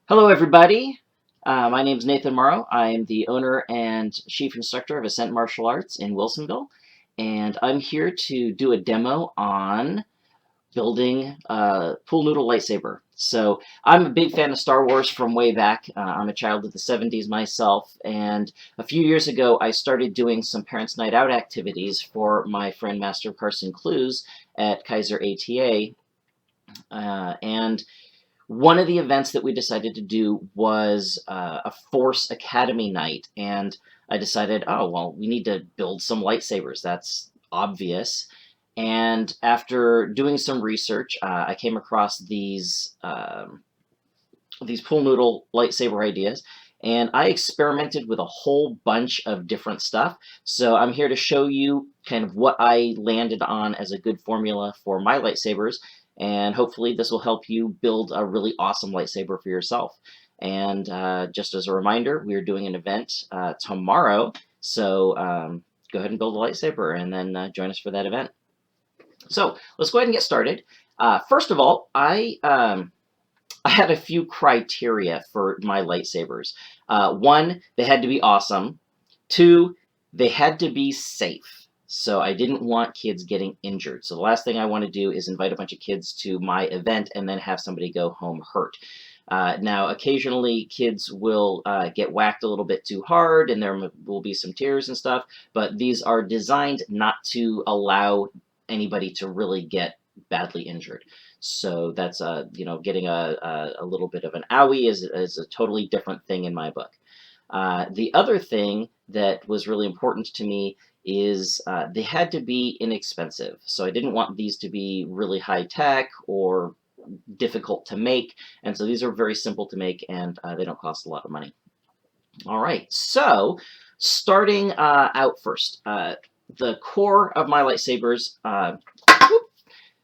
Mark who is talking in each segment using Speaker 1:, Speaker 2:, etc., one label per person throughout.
Speaker 1: Hello, everybody. My name is Nathan Morrow. I am the owner and chief instructor of Ascent Martial Arts in Wilsonville, and I'm here to do a demo on building a pool noodle lightsaber. So I'm a big fan of Star Wars from way back. I'm a child of the 70s myself, and a few years ago I started doing some Parents' Night Out activities for my friend Master Carson Clues at Kaiser ATA, and one of the events that we decided to do was a Force Academy night, and I decided, oh, well, we need to build some lightsabers. That's obvious. And after doing some research, I came across these pool noodle lightsaber ideas, and I experimented with a whole bunch of different stuff. So I'm here to show you kind of what I landed on as a good formula for my lightsabers, and hopefully this will help you build a really awesome lightsaber for yourself. And just as a reminder, we're doing an event tomorrow, so go ahead and build a lightsaber and then join us for that event. So let's go ahead and get started. First of all, I had a few criteria for my lightsabers. One, they had to be awesome. Two, they had to be safe. So I didn't want kids getting injured. So the last thing I want to do is invite a bunch of kids to my event and then have somebody go home hurt. Now, occasionally kids will get whacked a little bit too hard and there will be some tears and stuff, but these are designed not to allow anybody to really get badly injured. So that's getting a little bit of an owie is a totally different thing in my book. The other thing that was really important to me is they had to be inexpensive. So I didn't want these to be really high tech or difficult to make, and so these are very simple to make, and they don't cost a lot of money. All right, so starting out first, the core of my lightsabers,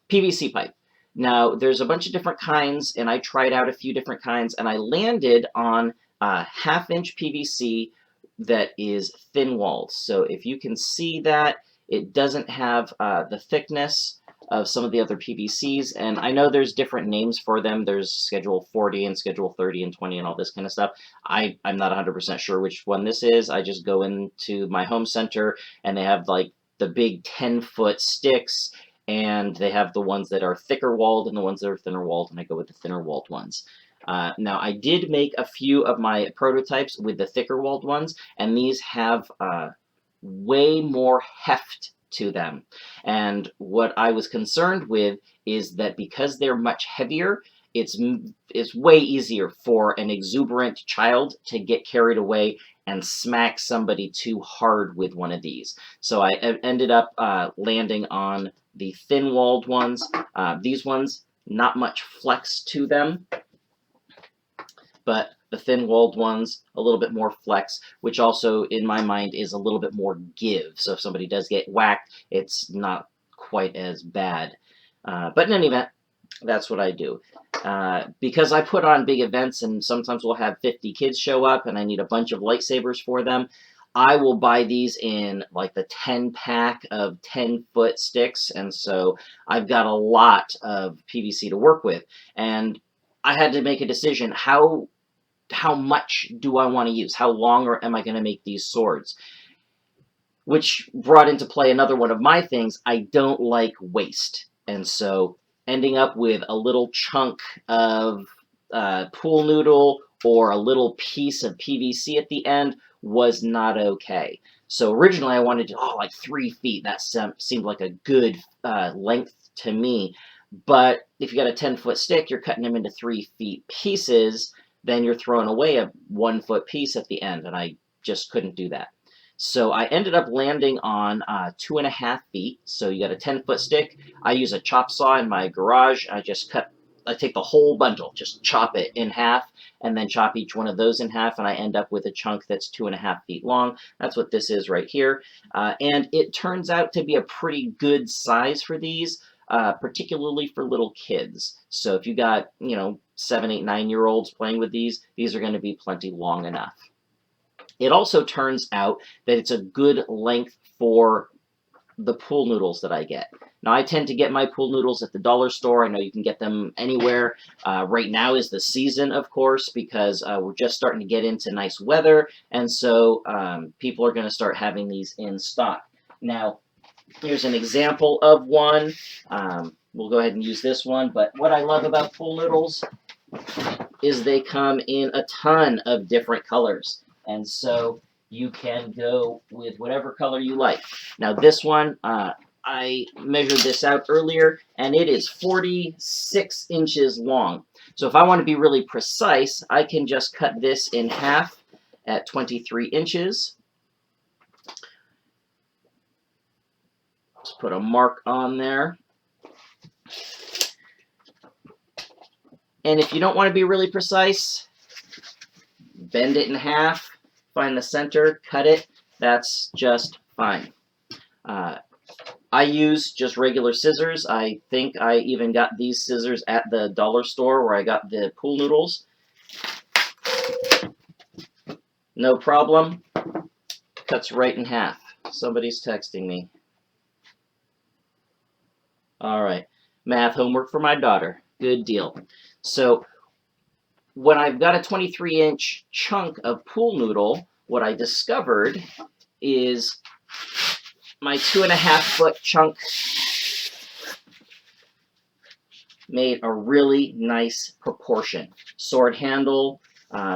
Speaker 1: PVC pipe. Now, there's a bunch of different kinds, and I tried out a few different kinds, and I landed on a half-inch PVC that is thin-walled. So if you can see that, it doesn't have the thickness of some of the other PVCs, and I know there's different names for them. There's Schedule 40 and Schedule 30 and 20 and all this kind of stuff. I'm not 100% sure which one this is. I just go into my home center, and they have like the big 10-foot sticks, and they have the ones that are thicker walled and the ones that are thinner walled, and I go with the thinner walled ones. Now, I did make a few of my prototypes with the thicker walled ones, and these have way more heft to them. And what I was concerned with is that because they're much heavier, it's way easier for an exuberant child to get carried away and smack somebody too hard with one of these. So I ended up landing on the thin-walled ones. These ones, not much flex to them, but the thin-walled ones, a little bit more flex, which also, in my mind, is a little bit more give. So if somebody does get whacked, it's not quite as bad. But in any event, that's what I do. Because I put on big events, and sometimes we'll have 50 kids show up, and I need a bunch of lightsabers for them, I will buy these in like the 10-pack of 10-foot sticks, and so I've got a lot of PVC to work with. And I had to make a decision, how much do I want to use? How long am I going to make these swords? Which brought into play another one of my things. I don't like waste, and so ending up with a little chunk of pool noodle or a little piece of PVC at the end was not okay. So originally I wanted to, like 3 feet. That seemed like a good length to me. But if you got a 10-foot stick, you're cutting them into 3 feet pieces, then you're throwing away a 1-foot piece at the end, and I just couldn't do that. So I ended up landing on 2.5 feet. So you got a 10-foot stick. I use a chop saw in my garage. I take the whole bundle, just chop it in half, and then chop each one of those in half, and I end up with a chunk that's 2.5 feet long. That's what this is right here. And it turns out to be a pretty good size for these, particularly for little kids. So if you got, 7, 8, 9-year-olds playing with these are going to be plenty long enough. It also turns out that it's a good length for the pool noodles that I get. Now, I tend to get my pool noodles at the dollar store. I know you can get them anywhere. Right now is the season, of course, because we're just starting to get into nice weather, and so people are going to start having these in stock. Now, here's an example of one. We'll go ahead and use this one, but what I love about pool noodles is they come in a ton of different colors, and so you can go with whatever color you like. Now, this one, I measured this out earlier, and it is 46 inches long. So if I want to be really precise, I can just cut this in half at 23 inches. Let's put a mark on there. And if you don't want to be really precise, bend it in half, find the center, cut it. That's just fine. I use just regular scissors. I think I even got these scissors at the dollar store where I got the pool noodles. No problem. Cuts right in half. Somebody's texting me. All right. Math homework for my daughter. Good deal. So when I've got a 23-inch chunk of pool noodle, what I discovered is my 2.5-foot chunk made a really nice proportion. Sword handle,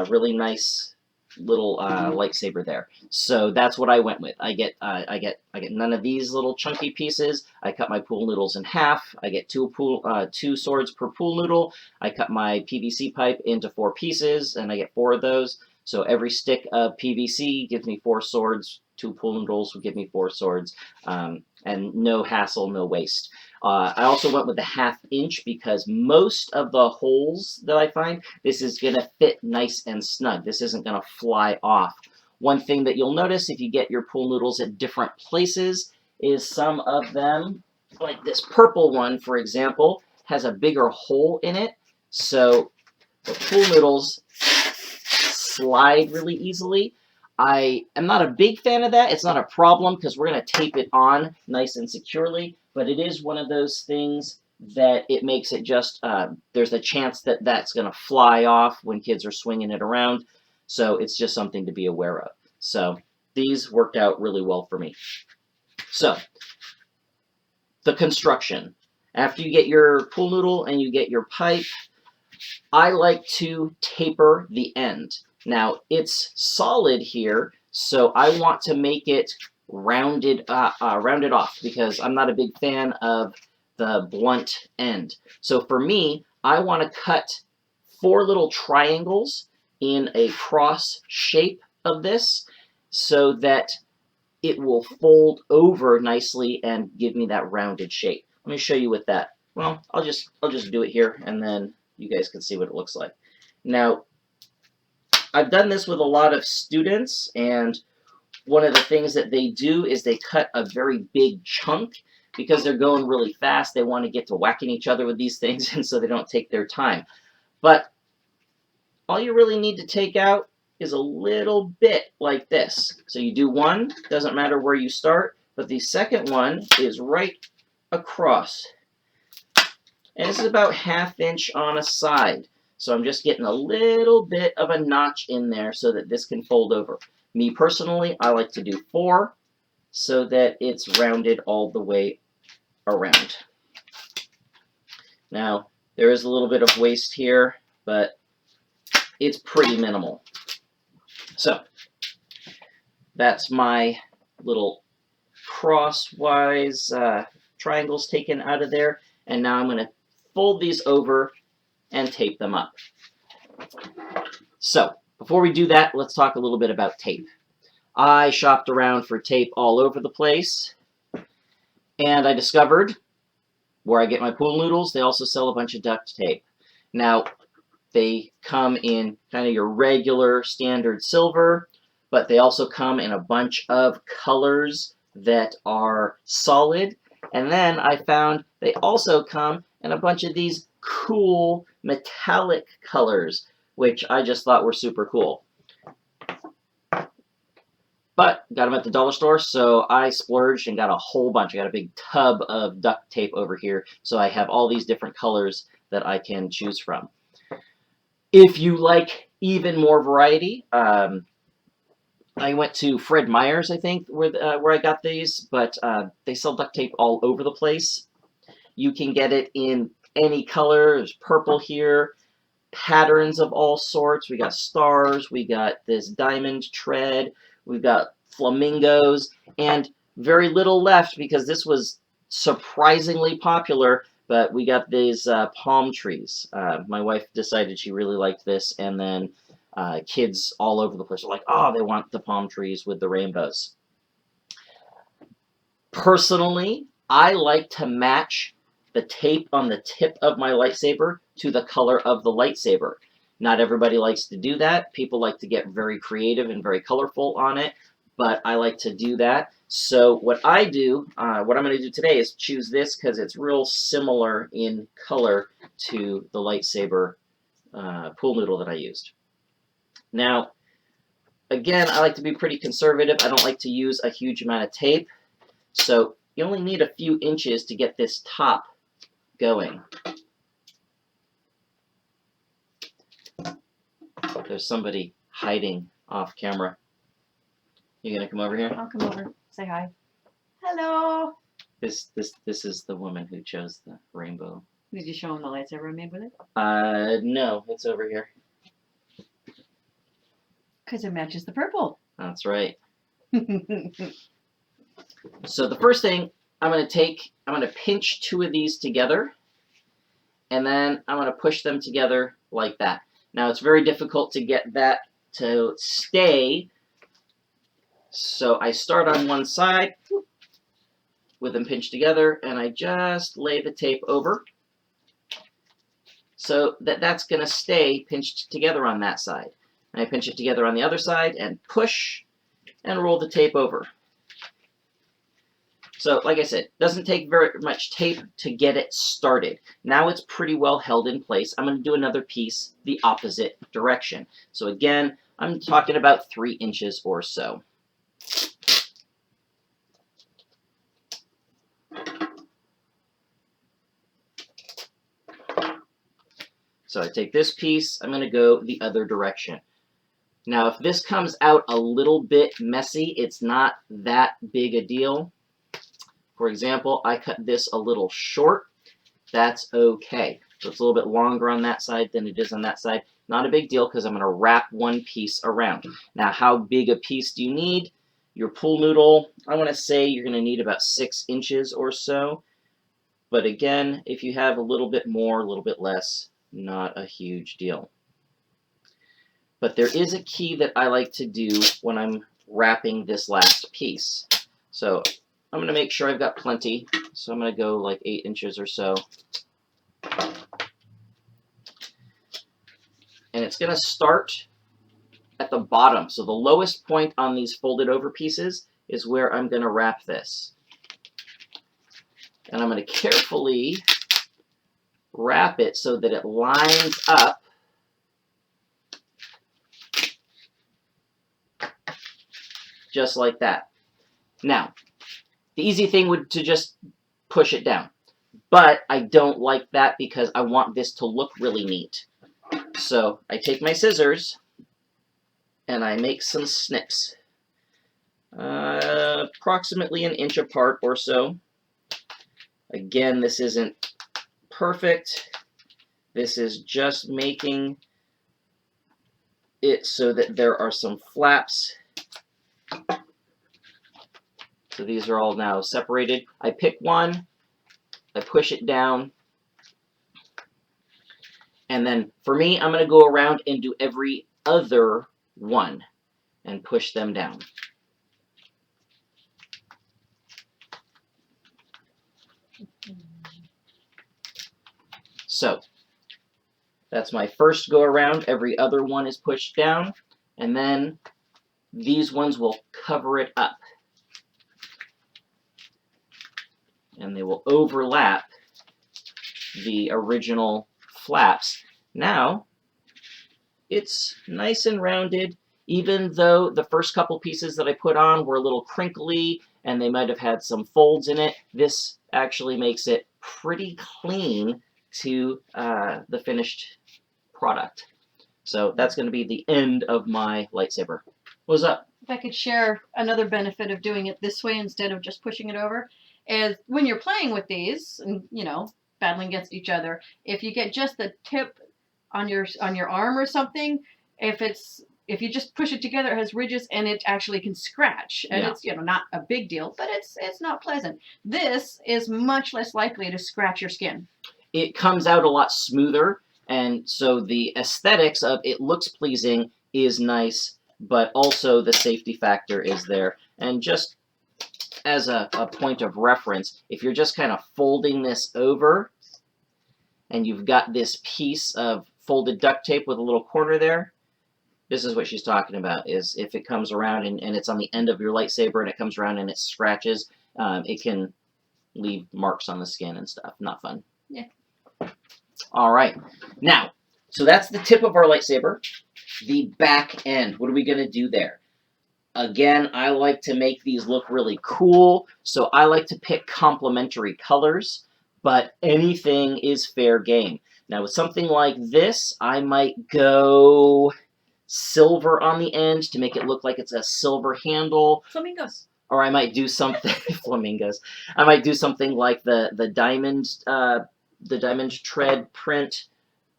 Speaker 1: really nice little lightsaber there. So that's what I went with. I get none of these little chunky pieces. I cut my pool noodles in half. I get two swords per pool noodle. I cut my PVC pipe into 4 pieces, and I get 4 of those. So every stick of PVC gives me 4 swords. 2 pool noodles will give me 4 swords, and no hassle, no waste. I also went with the 1/2 inch because most of the holes that I find, this is going to fit nice and snug. This isn't going to fly off. One thing that you'll notice if you get your pool noodles at different places is some of them, like this purple one, for example, has a bigger hole in it. So the pool noodles slide really easily. I am not a big fan of that. It's not a problem because we're going to tape it on nice and securely, but it is one of those things that it makes it just, there's a chance that that's going to fly off when kids are swinging it around, so it's just something to be aware of. So these worked out really well for me. So the construction. After you get your pool noodle and you get your pipe, I like to taper the end. Now, it's solid here, so I want to make it rounded off because I'm not a big fan of the blunt end. So for me, I want to cut 4 little triangles in a cross shape of this so that it will fold over nicely and give me that rounded shape. Let me show you with that. Well, I'll just do it here, and then you guys can see what it looks like. Now, I've done this with a lot of students, and one of the things that they do is they cut a very big chunk because they're going really fast. They want to get to whacking each other with these things, and so they don't take their time. But all you really need to take out is a little bit like this. So you do one, doesn't matter where you start, but the second one is right across. And this is about 1/2 inch on a side. So I'm just getting a little bit of a notch in there so that this can fold over. Me personally, I like to do 4 so that it's rounded all the way around. Now, there is a little bit of waste here, but it's pretty minimal. So, that's my little crosswise triangles taken out of there. And now I'm going to fold these over and tape them up. So, before we do that, let's talk a little bit about tape. I shopped around for tape all over the place, and I discovered where I get my pool noodles, they also sell a bunch of duct tape. Now, they come in kind of your regular standard silver, but they also come in a bunch of colors that are solid. And then I found they also come in a bunch of these cool metallic colors, which I just thought were super cool. but got them at the dollar store, so I splurged and got a whole bunch. I got a big tub of duct tape over here, so I have all these different colors that I can choose from. If you like even more variety, I went to Fred Meyer's, I think, where I got these, but they sell duct tape all over the place. You can get it in any color. There's purple here, patterns of all sorts. We got stars, we got this diamond tread, we've got flamingos, and very little left because this was surprisingly popular, but we got these palm trees. My wife decided she really liked this, and then kids all over the place are like, oh, they want the palm trees with the rainbows. Personally, I like to match the tape on the tip of my lightsaber to the color of the lightsaber. Not everybody likes to do that. People like to get very creative and very colorful on it, but I like to do that. So what I do, what I'm going to do today is choose this because it's real similar in color to the lightsaber pool noodle that I used. Now, again, I like to be pretty conservative. I don't like to use a huge amount of tape, so you only need a few inches to get this top going. There's somebody hiding off camera. You gonna come over here?
Speaker 2: I'll come over. Say hi. Hello.
Speaker 1: This is the woman who chose the rainbow.
Speaker 2: Did you show him the lightsaber I made with it?
Speaker 1: No, it's over here.
Speaker 2: Because it matches the purple.
Speaker 1: That's right. So the first thing I'm going to pinch two of these together, and then I'm going to push them together like that. Now it's very difficult to get that to stay, so I start on one side with them pinched together, and I just lay the tape over so that that's going to stay pinched together on that side. And I pinch it together on the other side and push and roll the tape over. So, like I said, it doesn't take very much tape to get it started. Now it's pretty well held in place. I'm going to do another piece the opposite direction. So again, I'm talking about 3 inches or so. So I take this piece, I'm going to go the other direction. Now, if this comes out a little bit messy, it's not that big a deal. For example, I cut this a little short. That's okay. So it's a little bit longer on that side than it is on that side. Not a big deal because I'm going to wrap one piece around. Now, how big a piece do you need? Your pool noodle, I want to say you're going to need about 6 inches or so. But again, if you have a little bit more, a little bit less, not a huge deal. But there is a key that I like to do when I'm wrapping this last piece. So I'm going to make sure I've got plenty. So I'm going to go like 8 inches or so. And it's going to start at the bottom. So the lowest point on these folded over pieces is where I'm going to wrap this. And I'm going to carefully wrap it so that it lines up just like that. Now, the easy thing would to just push it down. But I don't like that because I want this to look really neat. So I take my scissors and I make some snips. Approximately 1 inch apart or so. Again, this isn't perfect. This is just making it so that there are some flaps. So these are all now separated. I pick one, I push it down, and then for me, I'm going to go around and do every other one and push them down. So that's my first go around. Every other one is pushed down, and then these ones will cover it up. And they will overlap the original flaps. Now, it's nice and rounded. even though the first couple pieces that I put on were a little crinkly and they might have had some folds in it, this actually makes it pretty clean to the finished product. So that's going to be the end of my lightsaber. What's up?
Speaker 2: If I could share another benefit of doing it this way instead of just pushing it over, is when you're playing with these and, you know, battling against each other, if you get just the tip on your arm or something, if you just push it together, it has ridges and it actually can scratch. And
Speaker 1: Yeah.
Speaker 2: it's, you know, not a big deal, but it's not pleasant. This is much less likely to scratch your skin.
Speaker 1: It comes out a lot smoother, and so the aesthetics of it looks pleasing is nice, but also the safety factor is there. And just as a point of reference, if you're just kind of folding this over and you've got this piece of folded duct tape with a little corner there, this is what she's talking about, is if it comes around and it's on the end of your lightsaber and it comes around and it scratches, it can leave marks on the skin and stuff. Not fun.
Speaker 2: Yeah.
Speaker 1: All right. Now, so that's the tip of our lightsaber. The back end, what are we going to do there? Again, I like to make these look really cool, so I like to pick complementary colors, but anything is fair game. Now, with something like this, I might go silver on the end to make it look like it's a silver handle.
Speaker 2: Flamingos.
Speaker 1: Or I might do something flamingos. I might do something like the diamond tread print.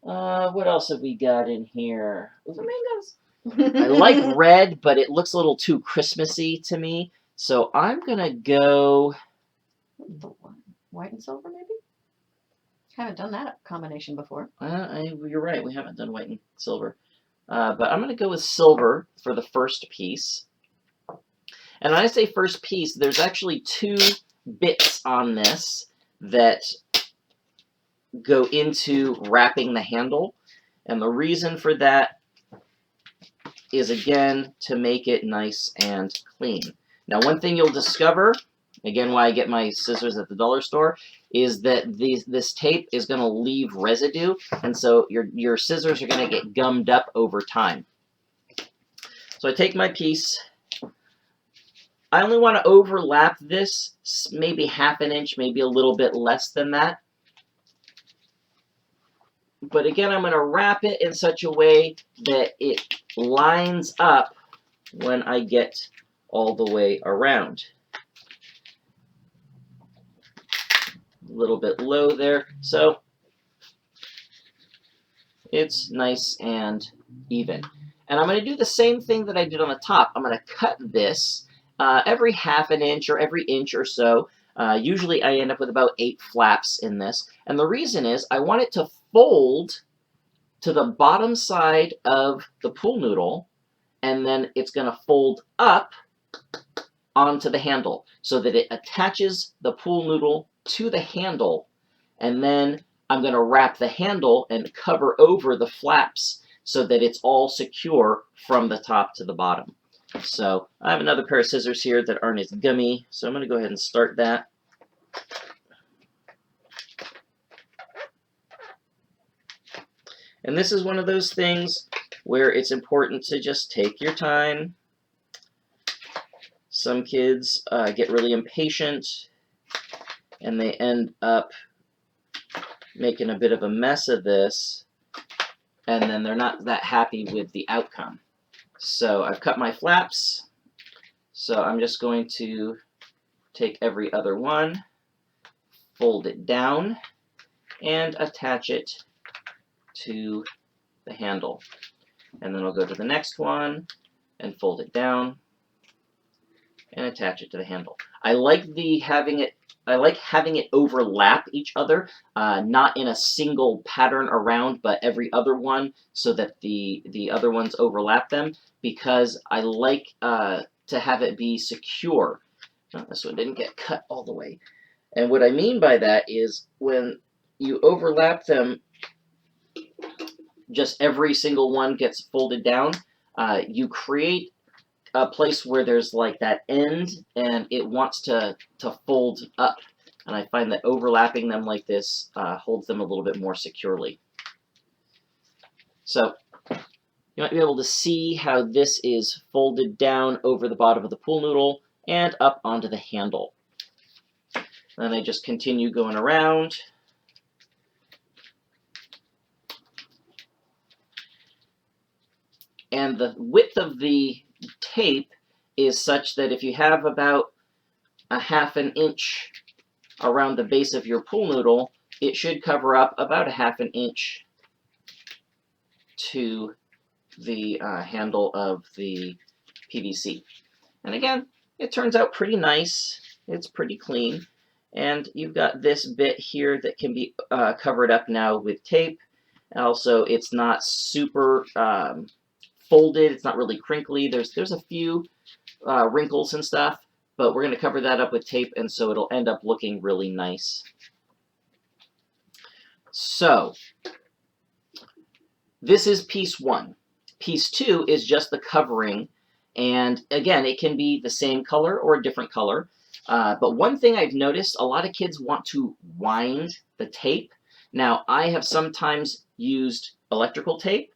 Speaker 1: What else have we got in here?
Speaker 2: Flamingos.
Speaker 1: I like red, but it looks a little too Christmassy to me. So I'm gonna go
Speaker 2: White and silver, maybe? Haven't done that combination before.
Speaker 1: you're right, we haven't done white and silver. But I'm gonna go with silver for the first piece. And when I say first piece, there's actually two bits on this that go into wrapping the handle. And the reason for that is, again, to make it nice and clean. Now, one thing you'll discover, again, why I get my scissors at the dollar store, is that this tape is going to leave residue, and so your scissors are going to get gummed up over time. So I take my piece. I only want to overlap this maybe half an inch, maybe a little bit less than that. But again, I'm going to wrap it in such a way that it lines up when I get all the way around. A little bit low there, so it's nice and even. And I'm going to do the same thing that I did on the top. I'm going to cut this every half an inch or every inch or so. Usually I end up with about 8 flaps in this. And the reason is I want it to fold to the bottom side of the pool noodle, and then it's going to fold up onto the handle so that it attaches the pool noodle to the handle, and then I'm going to wrap the handle and cover over the flaps so that it's all secure from the top to the bottom. So I have another pair of scissors here that aren't as gummy, so I'm going to go ahead and start that. And this is one of those things where it's important to just take your time. Some kids get really impatient and they end up making a bit of a mess of this, and then they're not that happy with the outcome. So I've cut my flaps, so I'm just going to take every other one, fold it down, and attach it to the handle. And then I'll go to the next one and fold it down and attach it to the handle. I like having it overlap each other, not in a single pattern around, but every other one, so that the other ones overlap them, because I like to have it be secure. No, this one didn't get cut all the way. And what I mean by that is when you overlap them, just every single one gets folded down, you create a place where there's like that end and it wants to fold up. And I find that overlapping them like this holds them a little bit more securely. So You might be able to see how this is folded down over the bottom of the pool noodle and up onto the handle. Then I just continue going around. And the width of the tape is such that if you have about a ½ inch around the base of your pool noodle, it should cover up about a ½ inch to the handle of the PVC. And again, it turns out pretty nice. It's pretty clean. And you've got this bit here that can be covered up now with tape. Also, it's not super folded. It's not really crinkly. There's a few wrinkles and stuff, but we're going to cover that up with tape, and so it'll end up looking really nice. So this is piece 1. Piece 2 is just the covering, and again, it can be the same color or a different color. But one thing I've noticed, a lot of kids want to wind the tape. Now, I have sometimes used electrical tape,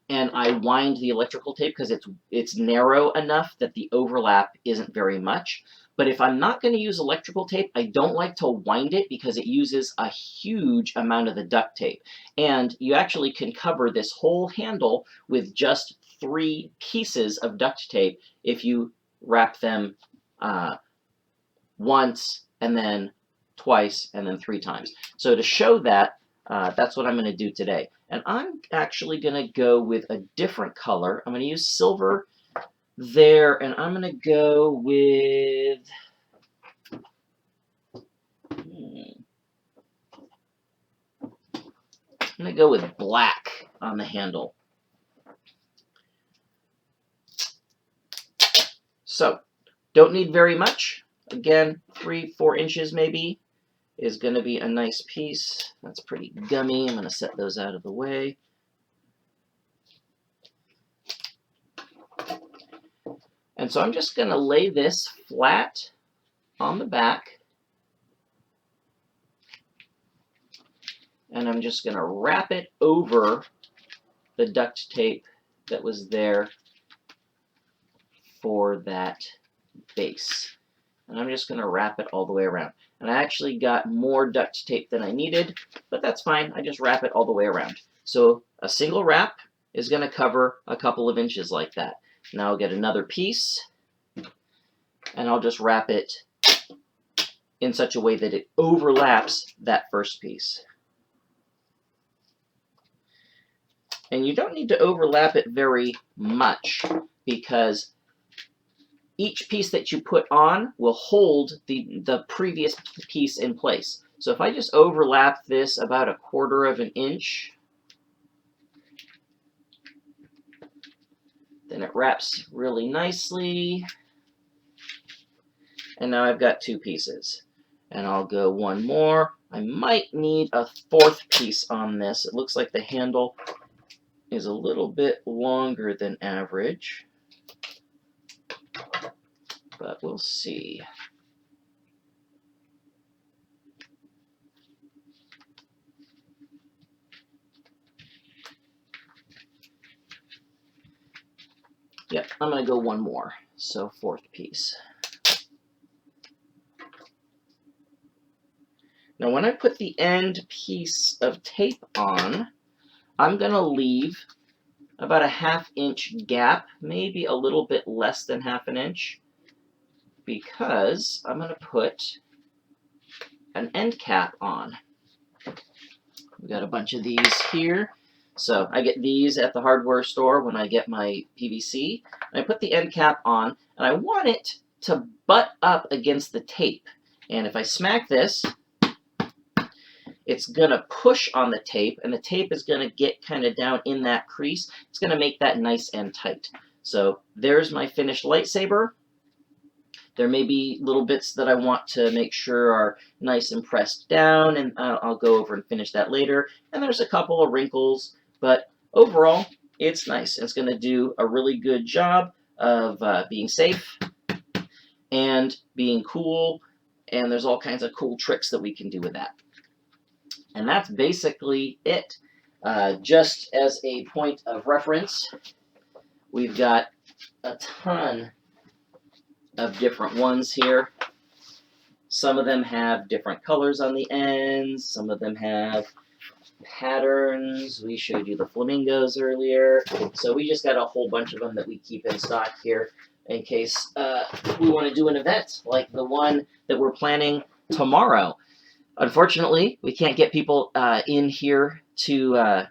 Speaker 1: and I wind the electrical tape because it's narrow enough that the overlap isn't very much. But if I'm not going to use electrical tape, I don't like to wind it because it uses a huge amount of the duct tape. And you actually can cover this whole handle with just 3 pieces of duct tape if you wrap them once, and then twice, and then 3 times. So to show that, that's what I'm going to do today. And I'm actually going to go with a different color. I'm going to use silver there, and I'm going to go with... I'm going to go with black on the handle. So, don't need very much. Again, 3-4 inches maybe is going to be a nice piece. That's pretty gummy. I'm going to set those out of the way. And so I'm just going to lay this flat on the back. And I'm just going to wrap it over the duct tape that was there for that base. And I'm just going to wrap it all the way around. And I actually got more duct tape than I needed, but that's fine. I just wrap it all the way around. So a single wrap is going to cover a couple of inches like that. Now I'll get another piece, and I'll just wrap it in such a way that it overlaps that first piece. And you don't need to overlap it very much, because each piece that you put on will hold the previous piece in place. So if I just overlap this about 1/4 inch, then it wraps really nicely. And now I've got 2 pieces. And I'll go one more. I might need a 4th piece on this. It looks like the handle is a little bit longer than average, but we'll see. Yep, I'm going to go one more, so 4th piece. Now when I put the end piece of tape on, I'm going to leave about a ½ inch gap, maybe a little bit less than ½ inch, because I'm going to put an end cap on. We've got a bunch of these here. So I get these at the hardware store when I get my PVC. And I put the end cap on, and I want it to butt up against the tape. And if I smack this, it's going to push on the tape, and the tape is going to get kind of down in that crease. It's going to make that nice and tight. So there's my finished lightsaber. There may be little bits that I want to make sure are nice and pressed down, and I'll go over and finish that later. And there's a couple of wrinkles, but overall, it's nice. It's going to do a really good job of being safe and being cool, and there's all kinds of cool tricks that we can do with that. And that's basically it. Just as a point of reference, we've got a ton of different ones here. Some of them have different colors on the ends. Some of them have patterns. We showed you the flamingos earlier. So we just got a whole bunch of them that we keep in stock here in case we want to do an event like the one that we're planning tomorrow. Unfortunately, we can't get people in here to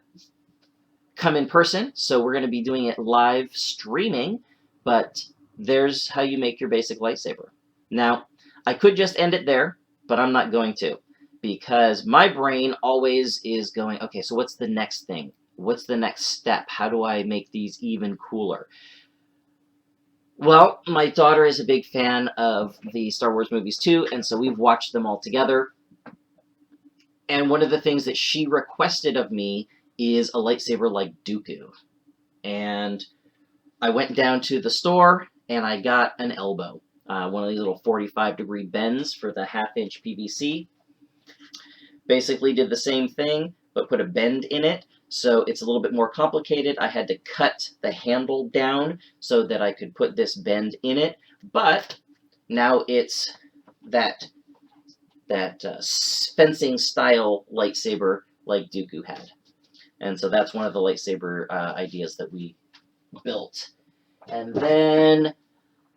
Speaker 1: come in person, so we're going to be doing it live streaming, but there's how you make your basic lightsaber. Now, I could just end it there, but I'm not going to, because my brain always is going, okay, so what's the next thing? What's the next step? How do I make these even cooler? Well, my daughter is a big fan of the Star Wars movies too, and so we've watched them all together. And one of the things that she requested of me is a lightsaber like Dooku. And I went down to the store and I got an elbow. One of these little 45-degree bends for the half-inch PVC. Basically did the same thing, but put a bend in it. So it's a little bit more complicated. I had to cut the handle down so that I could put this bend in it. But now it's that fencing style lightsaber like Dooku had. And so that's one of the lightsaber ideas that we built. And then,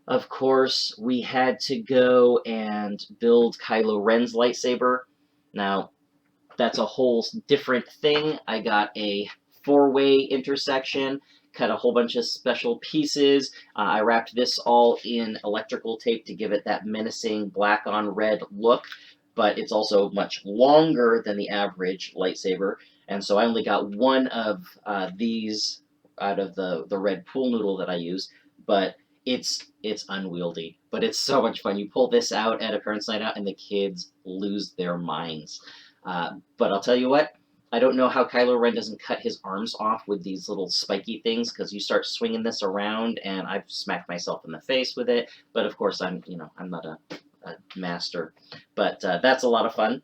Speaker 1: of course, we had to go and build Kylo Ren's lightsaber. Now, that's a whole different thing. I got a 4-way intersection, cut a whole bunch of special pieces. I wrapped this all in electrical tape to give it that menacing black on red look, but it's also much longer than the average lightsaber. And so I only got one of these out of the red pool noodle that I use, but it's unwieldy. But it's so much fun. You pull this out at a parents' night out, and the kids lose their minds. But I'll tell you what, I don't know how Kylo Ren doesn't cut his arms off with these little spiky things, because you start swinging this around, and I've smacked myself in the face with it. But of course, I'm not a master. But that's a lot of fun.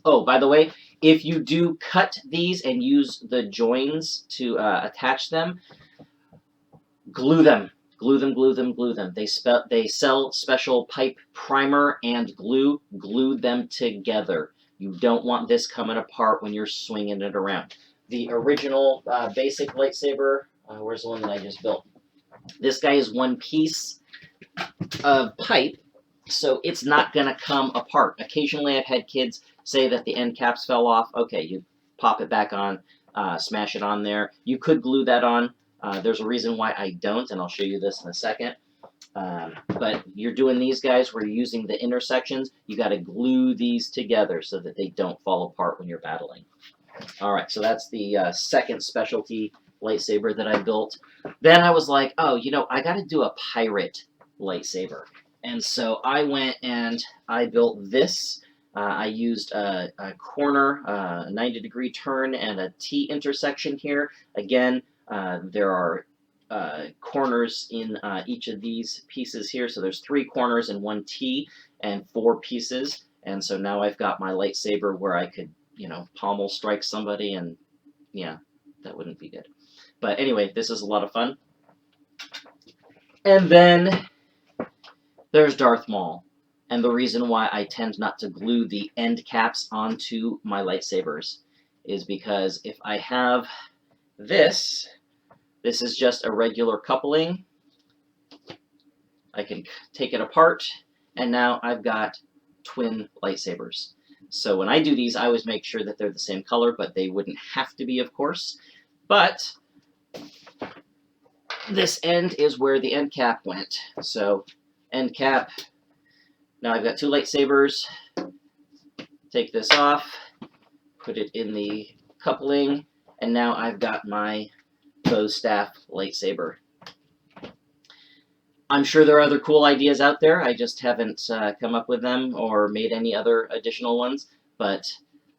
Speaker 1: Oh, by the way, if you do cut these and use the joins to attach them, glue them. Glue them, glue them, glue them. They sell special pipe primer and glue. Glue them together. You don't want this coming apart when you're swinging it around. The original basic lightsaber, where's the one that I just built? This guy is one piece of pipe, so it's not going to come apart. Occasionally I've had kids say that the end caps fell off. Okay, you pop it back on, smash it on there. You could glue that on. There's a reason why I don't, and I'll show you this in a second. But you're doing these guys where you're using the intersections. You got to glue these together so that they don't fall apart when you're battling. All right, so that's the second specialty lightsaber that I built. Then I was like, oh, I got to do a pirate lightsaber. And so I went and I built this. I used a corner, a 90-degree turn, and a T intersection here. Again, there are corners in each of these pieces here. So there's 3 corners and 1 T and 4 pieces. And so now I've got my lightsaber where I could, pommel strike somebody, and yeah, that wouldn't be good. But anyway, this is a lot of fun. And then there's Darth Maul. And the reason why I tend not to glue the end caps onto my lightsabers is because if I have this is just a regular coupling. I can take it apart, and now I've got twin lightsabers. So when I do these, I always make sure that they're the same color, but they wouldn't have to be, of course. But this end is where the end cap went. So end cap. Now I've got 2 lightsabers. Take this off, put it in the coupling, and now I've got my bow staff lightsaber. I'm sure there are other cool ideas out there. I just haven't come up with them or made any other additional ones, but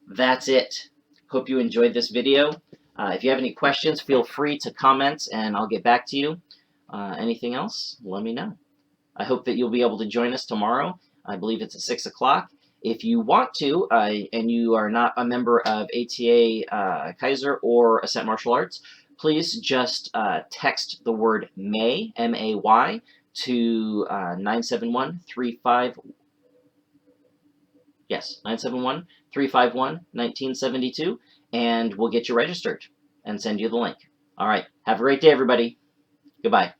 Speaker 1: that's it. Hope you enjoyed this video. If you have any questions, feel free to comment and I'll get back to you. Anything else, let me know. I hope that you'll be able to join us tomorrow. I believe it's at 6 o'clock. If you want to, and you are not a member of ATA Kaiser or Ascent Martial Arts, please just text the word May, M-A-Y, to 971-35, yes, 971-351-1972, and we'll get you registered and send you the link. All right, have a great day, everybody. Goodbye.